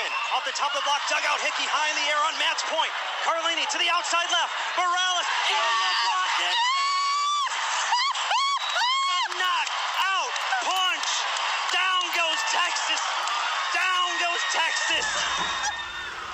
Koehn off the top of the block, dugout, Hickey high in the air on match point. Carlini to the outside left. Morales, blocked it. Knock out punch. Down goes Texas. Down goes Texas.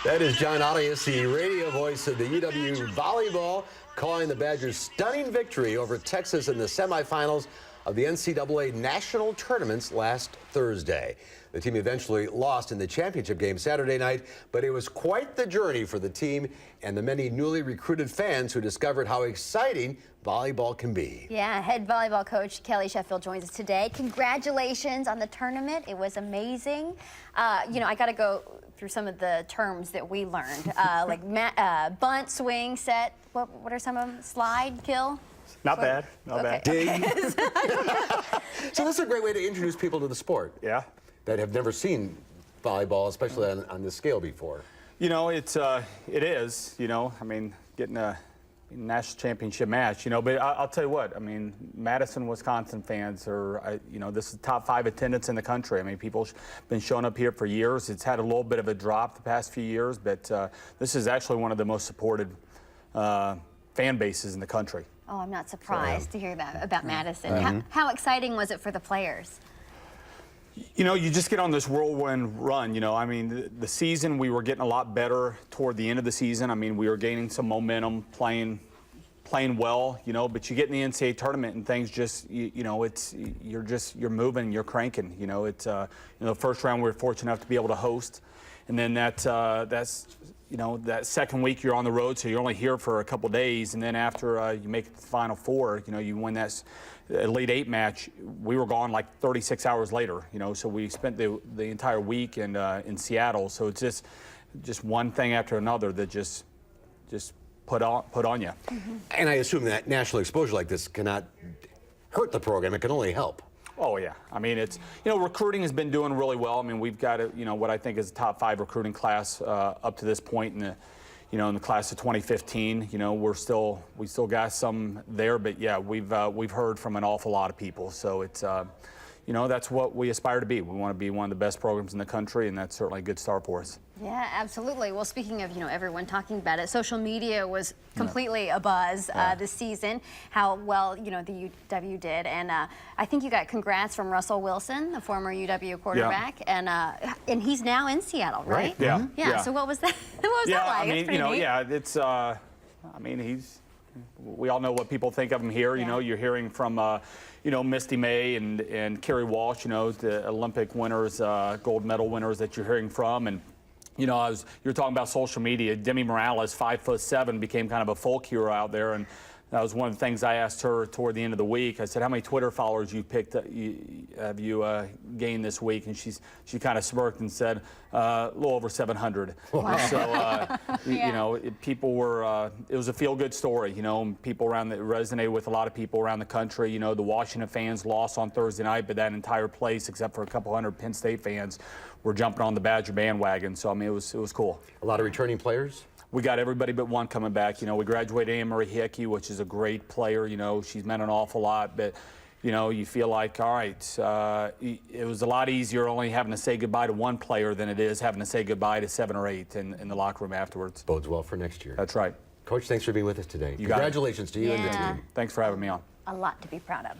That is John Arias, the radio voice of the UW volleyball, calling the Badgers' stunning victory over Texas in the semifinals of the NCAA national tournaments last Thursday. The team eventually lost in the championship game Saturday night, but it was quite the journey for the team and the many newly recruited fans who discovered how exciting volleyball can be. Yeah, head volleyball coach Kelley Sheffield joins us today. Congratulations on the tournament. It was amazing. You know, I got to go through some of the terms that we learned, like bunt, swing, set. What are some of them? Slide, kill? Not bad. Not bad. Ding. So this is a great way to introduce people to the sport. Yeah. That have never seen volleyball, especially on this scale before. You know, it is, you know, I mean, getting a national championship match, you know, but I'll tell you what, I mean, Madison, Wisconsin fans are, you know, this is top 5 attendance in the country. I mean, people been showing up here for years. It's had a little bit of a drop the past few years, but this is actually one of the most supported fan bases in the country. Oh, I'm not surprised to hear that about Madison. How exciting was it for the players? You know, you just get on this whirlwind run, you know. I mean, the season, we were getting a lot better toward the end of the season. I mean, we were gaining some momentum, playing well, you know, but you get in the NCAA tournament and things just, you know, you're moving, you're cranking, you know. It's, you know, the first round we were fortunate enough to be able to host. And then that's, you know, that second week you're on the road, so you're only here for a couple days. And then after you make it to the Final Four, you know, you win that Elite 8 match, we were gone like 36 hours later, you know, so we spent the entire week in Seattle. So it's just one thing after another that just put on you. And I assume that national exposure like this cannot hurt the program. It can only help. Oh, yeah. I mean, it's, you know, recruiting has been doing really well. I mean, we've got, you know, what I think is a top 5 recruiting class up to this point in the, you know, in the class of 2015. You know, we still got some there, but yeah, we've heard from an awful lot of people. So it's, you know, that's what we aspire to be. We want to be one of the best programs in the country, and that's certainly a good start for us. Yeah, absolutely. Well, speaking of, you know, everyone talking about it, social media was completely abuzz this season, how well, you know, the UW did. And I think you got congrats from Russell Wilson, the former UW quarterback, and he's now in Seattle, right? Yeah. Yeah. So what was that? What was that like? I mean, you know, it's, I mean, we all know what people think of him here. You know, you're hearing from, you know, Misty May and Kerry Walsh, you know, the Olympic winners, gold medal winners that you're hearing from. And, you know, you're talking about social media. Demi Morales, 5'7", became kind of a folk hero out there. And that was one of the things I asked her toward the end of the week. I said, how many Twitter followers have you gained this week? And she kind of smirked and said, a little over 700. Wow. So, you know, people were, it was a feel-good story, you know, people around that resonated with a lot of people around the country. You know, the Washington fans lost on Thursday night, but that entire place, except for a couple hundred Penn State fans, were jumping on the Badger bandwagon. So, I mean, it was cool. A lot of returning players? We got everybody but one coming back. You know, we graduated Anne-Marie Hickey, which is a great player. You know, she's meant an awful lot. But, you know, you feel like, all right, it was a lot easier only having to say goodbye to one player than it is having to say goodbye to 7 or 8 in the locker room afterwards. Bodes well for next year. That's right. Coach, thanks for being with us today. Congratulations to you and the team. Thanks for having me on. A lot to be proud of.